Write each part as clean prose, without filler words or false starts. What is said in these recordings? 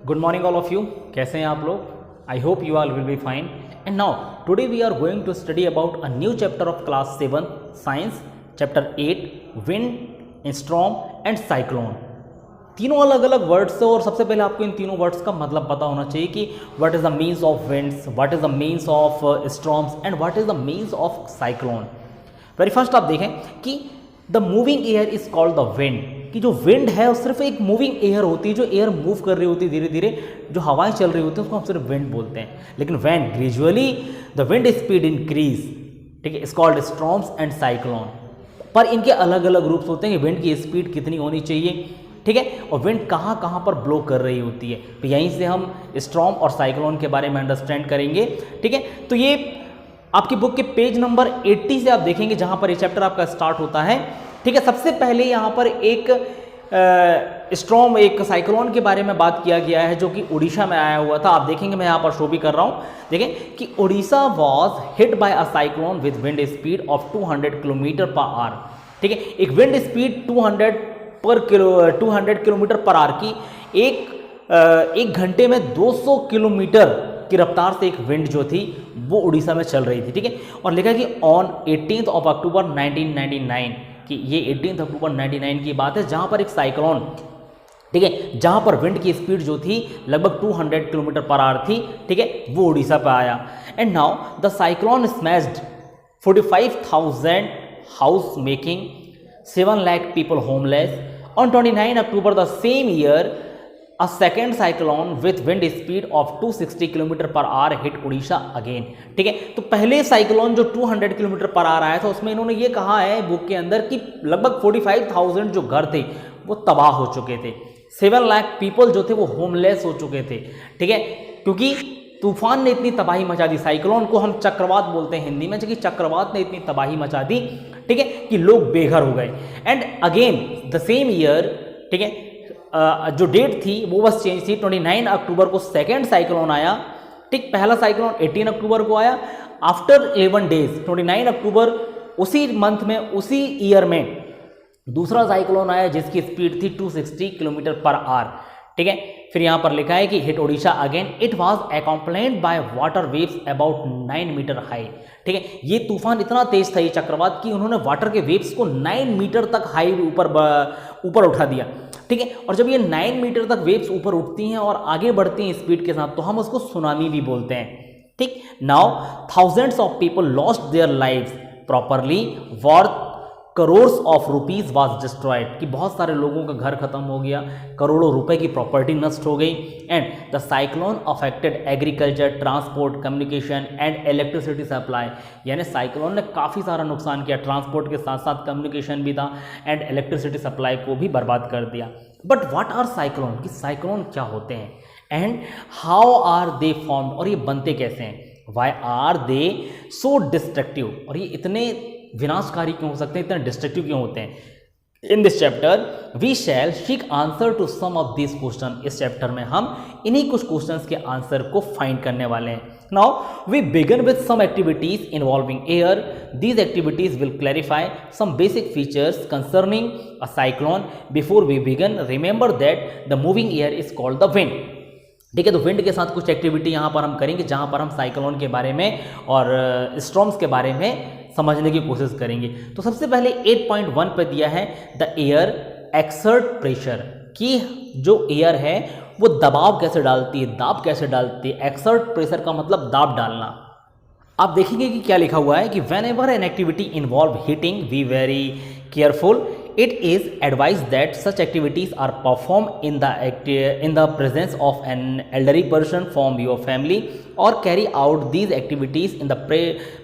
Good morning, all of you. कैसे हैं आप लोग? I hope you all will be fine. And now, today we are going to study about a new chapter of class 7 Science, chapter 8 Wind, Storm and Cyclone. तीनों अलग अलग words है और सबसे पहले आपको इन तीनों वर्ड्स का मतलब पता होना चाहिए कि what is the means of winds, what is the means of storms and what is the means of cyclone. Very first आप देखें कि the moving air is called the wind, कि जो विंड है वो सिर्फ एक मूविंग एयर होती है, जो एयर मूव कर रही होती है धीरे धीरे, जो हवाएं चल रही होती है उसको हम सिर्फ विंड बोलते हैं. लेकिन when gradually the wind speed increase, ठीक है, is called storms and cyclone. पर इनके अलग अलग रूप्स होते हैं कि विंड की स्पीड कितनी होनी चाहिए, ठीक है, और विंड कहाँ कहाँ पर ब्लो कर रही होती है. तो यहीं से हम स्टॉर्म और साइक्लोन के बारे में अंडरस्टैंड करेंगे. ठीक है, तो ये आपकी बुक के पेज नंबर 80 से आप देखेंगे जहाँ पर ये चैप्टर आपका स्टार्ट होता है. ठीक है, सबसे पहले यहाँ पर एक स्टॉर्म, एक साइक्लोन के बारे में बात किया गया है जो कि उड़ीसा में आया हुआ था. आप देखेंगे मैं यहाँ पर शो भी कर रहा हूँ. देखें कि Orissa was hit by a cyclone with wind speed of 200 kilometre per hour. ठीक है, एक wind speed 200 kilometre per hour की एक घंटे में 200 किलोमीटर की रफ्तार से एक विंड जो थी वो उड़ीसा में चल रही थी. ठीक है, और लिखा कि ऑन 18 अक्टूबर 1999, कि ये 18 अक्टूबर 1999 की बात है जहां पर एक साइक्लोन, ठीक है, जहां पर विंड की स्पीड जो थी लगभग 200 किलोमीटर पर आवर थी, ठीक है, वो उड़ीसा पर आया. And now the cyclone smashed 45,000 house, making 7 lakh people homeless. On 29 October the same year, a second cyclone with wind speed of 260 km per hour hit Odisha again. ठीक है, तो पहले साइक्लोन जो 200 किलोमीटर पर आवर आया था उसमें इन्होंने ये कहा है बुक के अंदर कि लगभग 45,000 जो घर थे वो तबाह हो चुके थे. 7 लाख पीपल जो थे वो होमलेस हो चुके थे. ठीक है, क्योंकि तूफान ने इतनी तबाही मचा दी, साइक्लोन को हम चक्रवात बोलते हैं हिंदी में, क्योंकि चक्रवात ने इतनी तबाही मचा दी, ठीक है, कि लोग बेघर हो गए. And again the same year, ठीक है, जो डेट थी वो बस चेंज थी. 29 अक्टूबर को सेकेंड साइक्लोन आया. ठीक, पहला साइक्लोन 18 अक्टूबर को आया. आफ्टर 11 डेज 29 अक्टूबर उसी मंथ में, उसी ईयर में दूसरा साइक्लोन आया जिसकी स्पीड थी 260 किलोमीटर पर आवर. ठीक है, फिर यहां पर लिखा है कि hit Odisha again. It was accompanied by water waves about 9 meter high. ठीक है, ये तूफान इतना तेज था ये चक्रवात कि उन्होंने वाटर के वेव्स को 9 मीटर तक हाई ऊपर उठा दिया. ठीक है, और जब ये 9 मीटर तक वेव्स ऊपर उठती हैं और आगे बढ़ती हैं स्पीड के साथ तो हम उसको सुनामी भी बोलते हैं. ठीक, now thousands of people lost their lives, properly worth crore of rupees was destroyed, कि बहुत सारे लोगों का घर खत्म हो गया, करोड़ों रुपए की प्रॉपर्टी नष्ट हो गई. And the cyclone affected agriculture, transport, communication and electricity supply. यानी साइक्लोन ने काफ़ी सारा नुकसान किया, ट्रांसपोर्ट के साथ साथ कम्युनिकेशन भी था एंड इलेक्ट्रिसिटी सप्लाई को भी बर्बाद कर दिया. बट व्हाट आर साइक्लोन, कि साइक्लोन क्या होते हैं and how are they formed, और ये बनते कैसे हैं, why are they so destructive, और ये इतने विनाशकारी क्यों हो सकते हैं, इतने डिस्ट्रक्टिव क्यों होते हैं. In this chapter we shall seek answer to some of this question. इस चैप्टर में हम इन्हीं कुछ क्वेश्चंस के आंसर को फाइंड करने वाले हैं. Now we begin with some activities involving air. These activities will clarify some basic features concerning a cyclone. Before we begin, remember that the moving air is called the wind. ठीक है, तो wind के साथ कुछ activity यहाँ पर हम करेंगे जहाँ पर हम साइक्लोन के बारे में और स्टॉर्म्स के बारे में समझने की कोशिश करेंगे. तो सबसे पहले 8.1 पे दिया है द एयर एक्सर्ट प्रेशर, कि जो एयर है वो दबाव कैसे डालती है, दाब कैसे डालती है. एक्सर्ट प्रेशर का मतलब दाब डालना. आप देखेंगे कि क्या लिखा हुआ है कि whenever an activity involve heating we very careful. It is advised that such activities are performed in the presence of an elderly person from your family or carry out these activities in the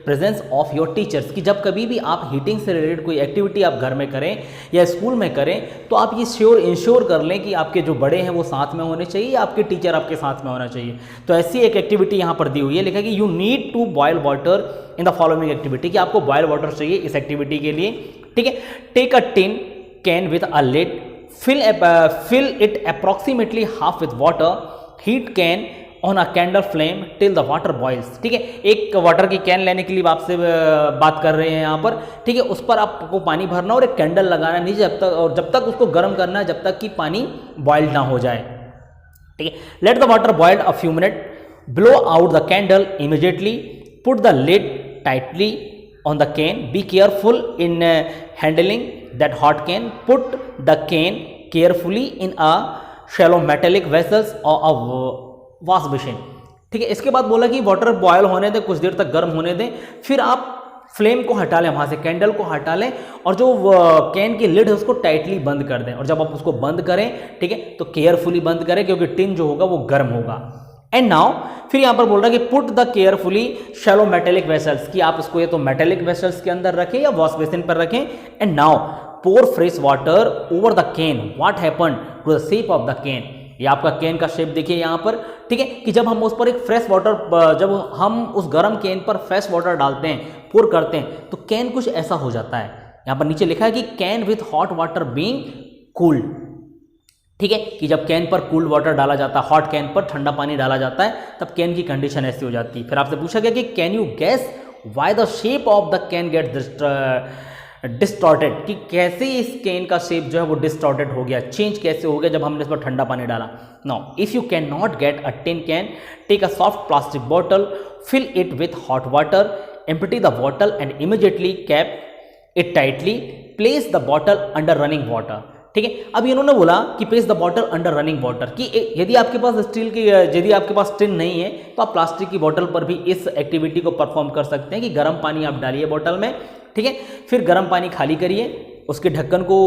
presence of your teachers. कि जब कभी भी आप heating से related कोई activity आप घर में करें या स्कूल में करें तो आप ये इंश्योर कर लें कि आपके जो बड़े हैं वो साथ में होने चाहिए, आपके टीचर आपके साथ में होना चाहिए. तो ऐसी एक एक्टिविटी यहाँ पर दी हुई है, लिखा कि you need to boil water in the following activity, कि आपको बॉयल वाटर चाहिए इस एक्टिविटी के लिए. ठीक है, take a tin can with a lid, fill it approximately half with water, heat can on a candle flame till the water boils. ठीक है, एक वाटर की कैन लेने के लिए आपसे बात कर रहे हैं यहाँ पर. ठीक है, उस पर आपको पानी भरना और एक कैंडल लगाना नीचे जब तक, और जब तक उसको गर्म करना है जब तक कि पानी बॉइल्ड ना हो जाए. ठीक है। Let the water boiled a few minute, blow out the candle immediately, put the lid tightly on the cane, be careful in handling that hot cane, put the cane carefully in a shallow metallic vessels or a wash basin। ठीक है। इसके बाद बोला कि water boil होने दें, कुछ देर तक गर्म होने दें, फिर आप फ्लेम को हटा लें, वहाँ से कैंडल को हटा लें और जो कैन की लिड है उसको टाइटली बंद कर दें। और जब आप उसको बंद करें, ठीक है, तो केयरफुली बंद करें क्योंकि टिन जो होगा वो गर्म होगा। एंड नाउ फिर यहाँ पर बोल रहा है कि put the carefully shallow metallic vessels, कि आप इसको ये तो मेटेलिक वेसल्स के अंदर रखें या वॉश बेसिन पर रखें। And now pour fresh water over the can, what happen to the shape of the can. ये आपका कैन का शेप देखिए यहाँ पर, ठीक है, कि जब हम उस पर एक फ्रेश वाटर, जब हम उस गर्म कैन पर फ्रेश वाटर डालते हैं, पोर करते हैं, तो कैन कुछ ऐसा हो जाता है। यहाँ पर नीचे लिखा है कि can with hot water being cooled, ठीक है, कि जब कैन पर कूल्ड वाटर डाला जाता है, हॉट कैन पर ठंडा पानी डाला जाता है, तब कैन की कंडीशन ऐसी हो जाती है। फिर आपसे पूछा गया कि can you guess why the shape of the can get distorted, कि कैसे इस कैन का शेप जो है वो डिस्टॉर्टेड हो गया, चेंज कैसे हो गया जब हमने इस पर ठंडा पानी डाला। Now if you can not get a tin can, take a soft plastic bottle, fill it with hot water, empty the bottle and immediately cap it tightly, place the bottle under running water. ठीक है। अब इन्होंने बोला कि place the bottle under running water, कि यदि आपके पास steel की, यदि आपके पास टिन नहीं है तो आप प्लास्टिक की बोतल पर भी इस एक्टिविटी को परफॉर्म कर सकते हैं कि गर्म पानी आप डालिए बोतल में, ठीक है, फिर गर्म पानी खाली करिए, उसके ढक्कन को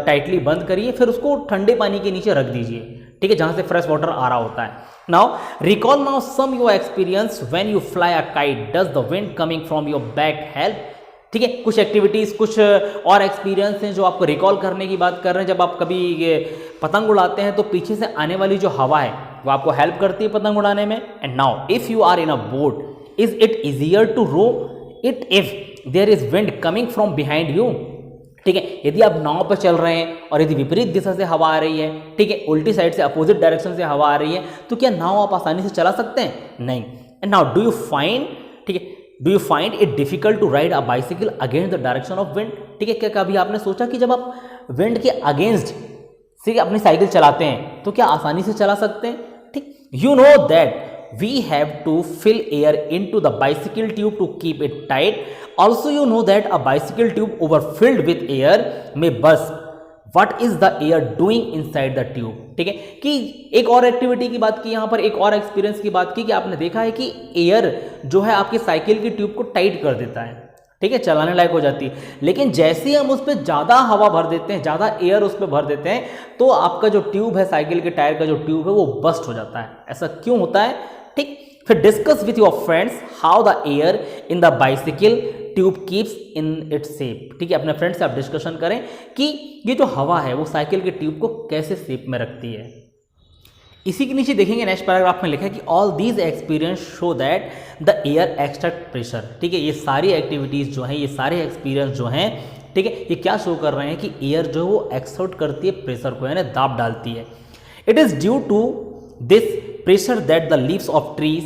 टाइटली बंद करिए, फिर उसको ठंडे पानी के नीचे रख दीजिए, ठीक है, जहां से फ्रेश वाटर आ रहा होता है। Now recall now some your experience when you fly a kite, does the wind coming from your back help. ठीक है, कुछ एक्टिविटीज़, कुछ और एक्सपीरियंस हैं जो आपको रिकॉल करने की बात कर रहे हैं। जब आप कभी ये पतंग उड़ाते हैं तो पीछे से आने वाली जो हवा है वो आपको हेल्प करती है पतंग उड़ाने में। And now if you are in a boat, is it easier to row it if there is wind coming from behind you. ठीक है, यदि आप नाव पर चल रहे हैं और यदि विपरीत दिशा से हवा आ रही है, ठीक है, उल्टी साइड से, अपोजिट डायरेक्शन से हवा आ रही है, तो क्या नाव आप आसानी से चला सकते हैं? नहीं। And now do you find, ठीक है, do you find it difficult to ride a bicycle against the direction of wind. ठीक है, क्या कभी आपने सोचा कि जब आप विंड के अगेंस्ट से अपनी साइकिल चलाते हैं तो क्या आसानी से चला सकते हैं? ठीक, you know that we have to fill air into the bicycle tube to keep it tight. Also you know that a bicycle tube overfilled with air may burst. What is the air doing inside the tube? ठीक है, कि एक और activity की बात की, यहाँ पर एक और एक्सपीरियंस की बात की कि आपने देखा है कि एयर जो है आपकी साइकिल की ट्यूब को टाइट कर देता है, ठीक है, चलाने लायक हो जाती है। लेकिन जैसे ही हम उस पर ज़्यादा हवा भर देते हैं, ज़्यादा एयर उस पर भर देते हैं, तो आपका जो ट्यूब है, साइकिल के टायर का जो ट्यूब है, वो बस्ट हो जाता है। ऐसा क्यों होता है? ठीक, फिर discuss with your friends how the air in the bicycle tube keeps in its shape. ठीक है, अपने फ्रेंड से आप डिस्कशन करें कि ये जो हवा है वो साइकिल के ट्यूब को कैसे शेप में रखती है। इसी के नीचे देखेंगे नेक्स्ट पैराग्राफ में लिखा है कि all these experience show that the air extract pressure. ठीक है, ये सारी एक्टिविटीज़ जो हैं, ये सारे एक्सपीरियंस जो हैं, ठीक है, ये क्या शो कर रहे हैं कि एयर जो है वो एक्सर्ट करती है प्रेशर को, यानी दाब डालती है। It is due to this pressure that the leaves of trees,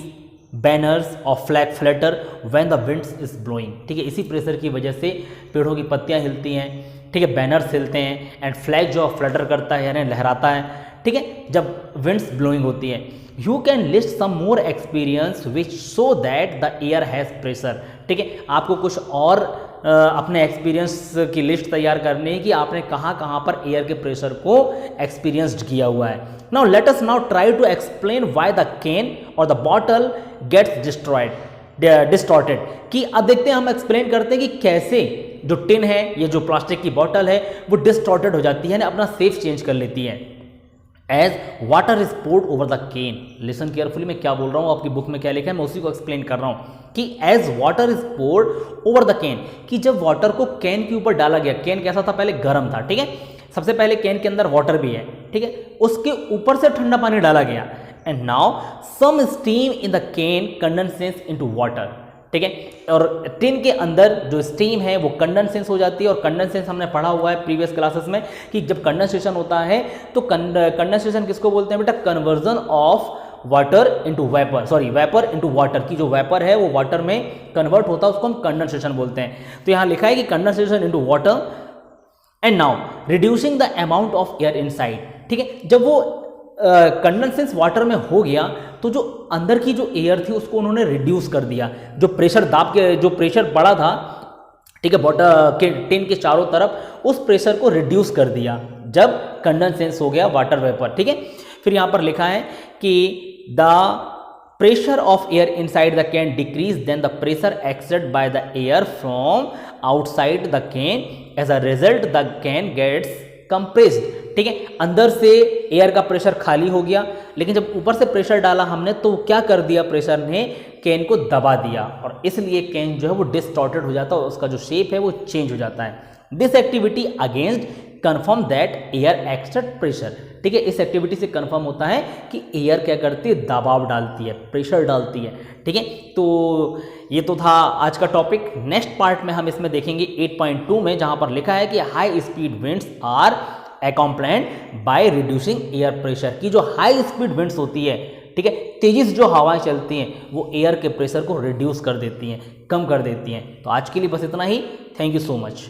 banners or flag flutter when the wind is blowing। ठीक है, इसी प्रेशर की वजह से पेड़ों की पत्तियां हिलती हैं, ठीक है, बैनर्स हिलते हैं, एंड फ्लैग जो फ्लटर करता है यानी लहराता है, ठीक है, जब विंड्स ब्लोइंग होती है। You can list some more experience which show that the air has pressure. ठीक है, आपको कुछ और अपने एक्सपीरियंस की लिस्ट तैयार करनी है कि आपने कहाँ कहाँ पर एयर के प्रेशर को एक्सपीरियंस्ड किया हुआ है। Now let us now try to explain why the can or the bottle gets distorted. कि अब देखते हैं, हम एक्सप्लेन करते हैं कि कैसे जो टिन है, ये जो प्लास्टिक की बॉटल है, वो डिस्टॉर्टेड हो जाती है, यानी अपना शेप चेंज कर लेती है। As water is poured over the can, listen carefully, मैं क्या बोल रहा हूँ, आपकी बुक में क्या लिखा है, मैं उसी को एक्सप्लेन कर रहा हूँ कि as water is poured over the can, कि जब वाटर को कैन के ऊपर डाला गया, कैन कैसा था, पहले गर्म था, ठीक है, सबसे पहले कैन के अंदर वाटर भी है, ठीक है, उसके ऊपर से ठंडा पानी डाला गया, and now some steam in the can condenses into water. ठीक है, और टिन के अंदर जो स्टीम है वो कंडेंसेंस हो जाती है, और कंडेंसेंस हमने पढ़ा हुआ है प्रीवियस क्लासेस में कि जब कंडेंसेशन होता है तो कंडेंसेशन किसको बोलते हैं बेटा? Conversion of water into vapour, sorry vapour into water, की जो वेपर है वो वाटर में कन्वर्ट होता है, उसको हम कंडेंसेशन बोलते हैं। तो यहाँ लिखा है कि condensation into water and now reducing the amount of air inside. ठीक है, जब वो कंडेंसेंस वाटर में हो गया तो जो अंदर की जो एयर थी उसको उन्होंने रिड्यूस कर दिया, जो प्रेशर दाब के जो प्रेशर बढ़ा था, ठीक है, बॉटल के टिन के चारों तरफ, उस प्रेशर को रिड्यूस कर दिया जब कंडेंसेंस हो गया वाटर वेपर, ठीक है। फिर यहाँ पर लिखा है कि the pressure of air inside the can decrease, then the pressure exerted by the air from outside the can, as a result the can gets compressed, ठीक है। अंदर से एयर का प्रेशर खाली हो गया, लेकिन जब ऊपर से प्रेशर डाला हमने तो क्या कर दिया, प्रेशर ने कैन को दबा दिया और इसलिए कैन जो है वो डिस्टॉर्टेड हो जाता है और उसका जो शेप है वो चेंज हो जाता है। This activity against confirm that air exert pressure, ठीक है। इस एक्टिविटी से कन्फर्म होता है कि एयर क्या करती है, दबाव डालती है, प्रेशर डालती है, ठीक है। तो ये तो था आज का टॉपिक। नेक्स्ट पार्ट में हम इसमें देखेंगे 8.2 में, जहां पर लिखा है कि high speed winds are accompanied by reducing air pressure, की जो हाई स्पीड विंड्स होती है, ठीक है, तेजी से जो हवाएं चलती हैं वो एयर के प्रेशर को रिड्यूस कर देती हैं, कम कर देती हैं। तो आज के लिए बस इतना ही। Thank you so much.